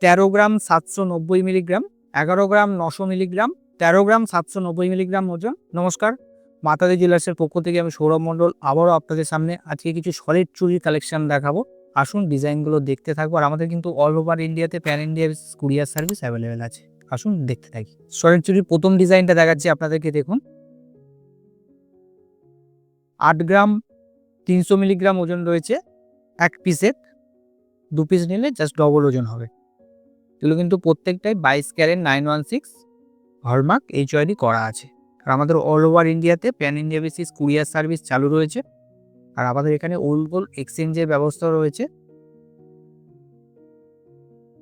13 গ্রাম 790 milligram, 11 গ্রাম 900 milligram, 13 গ্রাম 790 milligram ওজন। নমস্কার, মাতাদি জুয়েলার্সের পক্ষ থেকে আমি সৌরভ মণ্ডল আবারও আপনাদের সামনে আজকে কিছু সলিড চুরির কালেকশন দেখাবো। আসুন ডিজাইনগুলো দেখতে থাকবো। আর আমাদের কিন্তু অল ওভার ইন্ডিয়াতে pan India courier service available আছে। আসুন দেখতে থাকি। সলিড চুরির প্রথম ডিজাইনটা দেখাচ্ছি আপনাদেরকে, দেখুন 8 গ্রাম 300 মিলিগ্রাম ওজন রয়েছে এক পিসের। 2 পিস নিলে জাস্ট ডবল ওজন হবে। এগুলো কিন্তু প্রত্যেকটাই 22 ক্যারেট 916 হলমার্ক HYD করা আছে। আর আমাদের অল ওভার ইন্ডিয়াতে pan India basis courier service চালু রয়েছে। আর আমাদের এখানে ওল্ড গোল্ড এক্সচেঞ্জের ব্যবস্থা রয়েছে।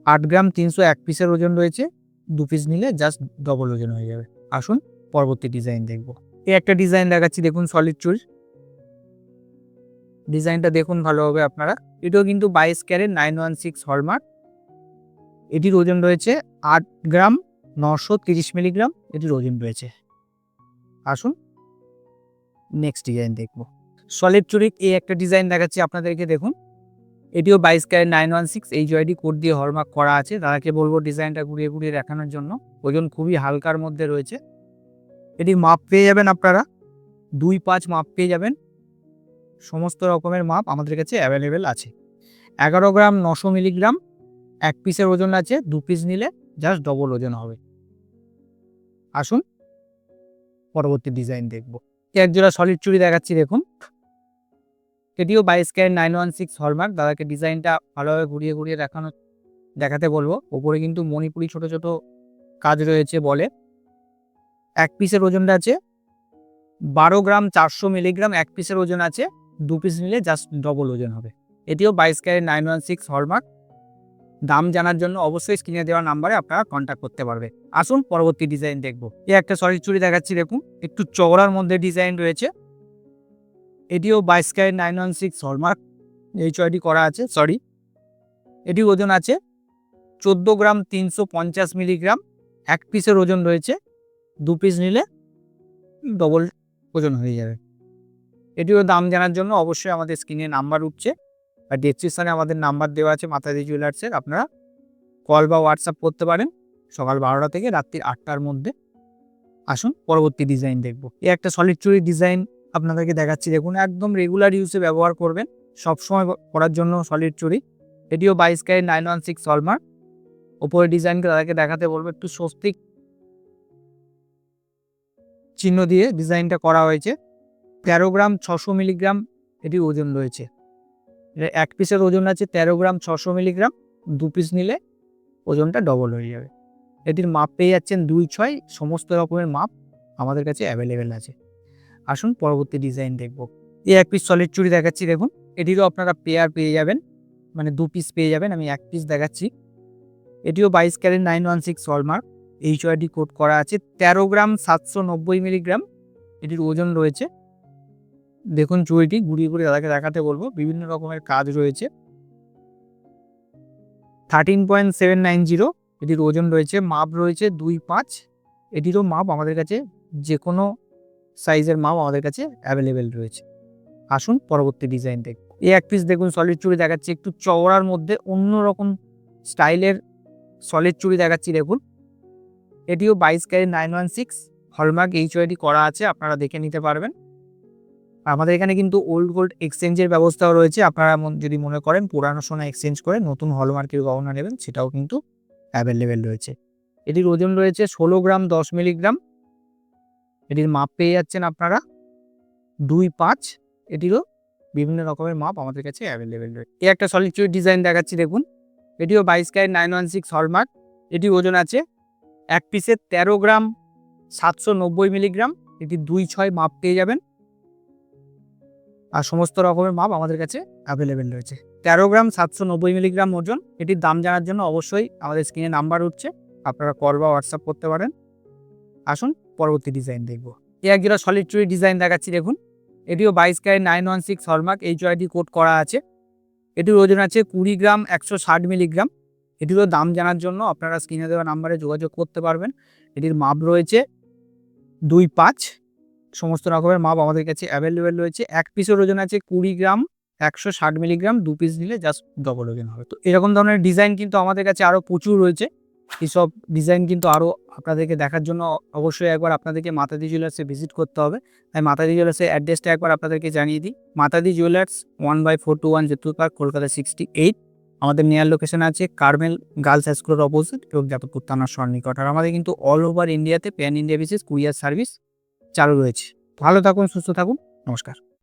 8 গ্রাম 300 এক পিসের ওজন রয়েছে। 2 পিস নিলে জাস্ট ডবল ওজন হয়ে যাবে। আসুন পরবর্তী ডিজাইন দেখব। এই একটা ডিজাইন দেখাচ্ছি, দেখুন সলিড চুরি। ডিজাইনটা দেখুন ভালোভাবে আপনারা। এটাও কিন্তু 22 ক্যারেট 916 হলমার্ক। এটির ওজন রয়েছে 8 গ্রাম 930 মিলিগ্রাম এটির ওজন রয়েছে। আসুন নেক্সট ডিজাইন দেখব। সলিড চুরির এই একটা ডিজাইন দেখাচ্ছি আপনাদেরকে, দেখুন। এটিও 22 ক্যারেট 916 HYD কোড দিয়ে হলমার্ক করা আছে। দাদাকে বলবো ডিজাইনটা ঘুরিয়ে ঘুরিয়ে দেখানোর জন্য। ওজন খুবই হালকার মধ্যে রয়েছে। এটি মাপ পেয়ে যাবেন আপনারা 2.5 মাপ পেয়ে যাবেন। সমস্ত রকমের মাপ আমাদের কাছে অ্যাভেলেবেল আছে। 11 গ্রাম 900 মিলিগ্রাম এক পিসের ওজন আছে। 2 পিস নিলে জাস্ট ডবল ওজন হবে। আসুন পরবর্তী ডিজাইন দেখব। এক জোড়া সলিড চুড়ি দেখাচ্ছি, দেখুন। এটিও 22 ক্যারেট 916 হলমার্ক। দাদাকে ডিজাইনটা ভালোভাবে ঘুরিয়ে ঘুরিয়ে দেখাতে বলবো। ওপরে কিন্তু মণিপুরি ছোট ছোট কাজ রয়েছে বলে। এক পিসের ওজনটা আছে 12 গ্রাম 400 মিলিগ্রাম এক পিসের ওজন আছে। 2 পিস নিলে জাস্ট ডবল ওজন হবে। এটিও 22 ক্যারেট 916 হলমার্ক। দাম জানার জন্য অবশ্যই স্ক্রিনে দেওয়া নাম্বারে আপনারা কন্ট্যাক্ট করতে পারবে। আসুন পরবর্তী ডিজাইন দেখব। এই একটা সলিড চুড়ি দেখাচ্ছি, দেখুন। একটু চওড়ার মধ্যে ডিজাইন রয়েছে। এটিও 22 ক্যারেট 916 হলমার্ক HYD করা আছে। এটির ওজন আছে 14 গ্রাম 350 মিলিগ্রাম এক পিসের ওজন রয়েছে। 2 পিস নিলে ডবল ওজন হয়ে যাবে। এটিও দাম জানার জন্য অবশ্যই আমাদের স্ক্রিনে নাম্বার উঠছে আর ডেসক্রিপশনে আমাদের নাম্বার দেওয়া আছে মাতাদি জুয়েলার্সের। আপনারা কল বা হোয়াটসঅ্যাপ করতে পারেন সকাল 12টা থেকে রাত্রি 8টার মধ্যে। আসুন পরবর্তী ডিজাইন দেখব। এই একটা সলিড চুরির ডিজাইন আপনাদেরকে দেখাচ্ছি, দেখুন। একদম রেগুলার ইউজে ব্যবহার করবেন, সবসময় করার জন্য সলিড চুরি। এটিও 22 ক্যারেট 916 হলমার্ক। ওপরে ডিজাইনকে তাদেরকে দেখাতে বলবো। একটু স্বস্তিক চিহ্ন দিয়ে ডিজাইনটা করা হয়েছে। 13 গ্রাম 600 মিলিগ্রাম এটির ওজন রয়েছে। এক পিসের ওজন আছে 13 গ্রাম 600 মিলিগ্রাম। 2 পিস নিলে ওজনটা ডবল হয়ে যাবে। এটির মাপ পেয়ে যাচ্ছেন 2.6। সমস্ত রকমের মাপ আমাদের কাছে অ্যাভেলেবেল আছে। আসুন পরবর্তী ডিজাইন দেখব। এই এক পিস সলিড চুড়ি দেখাচ্ছি, দেখুন। এটিরও আপনারা পেয়ার পেয়ে যাবেন, মানে 2 পিস পেয়ে যাবেন। আমি এক পিস দেখাচ্ছি। এটিও 22 ক্যারেট 916 হলমার্ক HYD কোড করা আছে। 13 গ্রাম 790 মিলিগ্রাম এটির ওজন রয়েছে। দেখুন চুড়িটি ঘুরিয়ে ঘুরিয়ে দাদাকে দেখাতে বলবো। বিভিন্ন রকমের কাজ রয়েছে। 13.790 এটির ওজন রয়েছে। মাপ রয়েছে 2.5। এটিরও মাপ আমাদের কাছে যে কোনো সাইজের মাপ আমাদের কাছে অ্যাভেলেবেল রয়েছে। আসুন পরবর্তী ডিজাইন দেখব। এই এক পিস দেখুন সলিড চুড়ি দেখাচ্ছি, একটু চওড়ার মধ্যে অন্যরকম স্টাইলের সলিড চুড়ি দেখাচ্ছি, দেখুন। এটিও 22 ক্যারেট 916 হলমার্ক HYD করা আছে। আপনারা দেখে নিতে পারবেন। আমাদের এখানে কিন্তু ওল্ড গোল্ড এক্সচেঞ্জের ব্যবস্থাও রয়েছে। আপনারা যদি মনে করেন পুরানো সোনা এক্সচেঞ্জ করে নতুন হলমার্কের গহনা নেবেন, সেটাও কিন্তু অ্যাভেলেবেল রয়েছে। এটির ওজন রয়েছে 16 গ্রাম 10 মিলিগ্রাম। এটির মাপ পেয়ে যাচ্ছেন আপনারা 2.5। এটিরও বিভিন্ন রকমের মাপ আমাদের কাছে অ্যাভেলেবেল রয়েছে। এই একটা সলিড চুরি ডিজাইন দেখাচ্ছি, দেখুন। এটিও 22 ক্যারেট 916 হলমার্ক। এটির ওজন আছে এক পিসের 13 গ্রাম 790 মিলিগ্রাম। এটি 2.6 মাপ পেয়ে যাবেন। আর সমস্ত রকমের মাপ আমাদের কাছে অ্যাভেলেবেল রয়েছে। 13 গ্রাম 790 মিলিগ্রাম ওজন। এটির দাম জানার জন্য অবশ্যই আমাদের স্ক্রিনে নাম্বার উঠছে, আপনারা কল বা হোয়াটসঅ্যাপ করতে পারেন। আসুন পরবর্তী ডিজাইন দেখব। এই এক জোড়া সলিড চুরি ডিজাইন দেখাচ্ছি, দেখুন। এটিও 22 ক্যারেট 916 হলমার্ক HYD কোড করা আছে। এটির ওজন আছে 20 গ্রাম 160 মিলিগ্রাম। এটিরও দাম জানার জন্য আপনারা স্ক্রিনে দেওয়া নাম্বারে যোগাযোগ করতে পারবেন। এটির মাপ রয়েছে 2.5। সমস্ত রকমের মাপ আমাদের কাছে অ্যাভেলেবেল রয়েছে। এক পিসের ওজন আছে 20 গ্রাম 160 মিলিগ্রাম 2 পিস নিলে জাস্ট ডবল ওজন হবে। তো এরকম ধরনের ডিজাইন কিন্তু আমাদের কাছে আরও প্রচুর রয়েছে। এইসব ডিজাইন কিন্তু আরও আপনাদেরকে দেখার জন্য অবশ্যই একবার আপনাদেরকে মাতাদি জুয়েলার্সে ভিজিট করতে হবে। তাই মাতাদি জুয়েলার্সের অ্যাড্রেসটা একবার আপনাদেরকে জানিয়ে দিই। মাতাদি জুয়েলার্স 1/421 জেতুল পার্ক, কলকাতা 68। আমাদের নিয়ার লোকেশন আছে কার্মেল গার্লস হাই স্কুলের অপোজিট এবং যাদবপুর থানার সন্নিকট। আর আমাদের কিন্তু অল ওভার ইন্ডিয়াতে pan India basis courier service চালু রয়েছে। ভালো থাকুন, সুস্থ থাকুন, নমস্কার।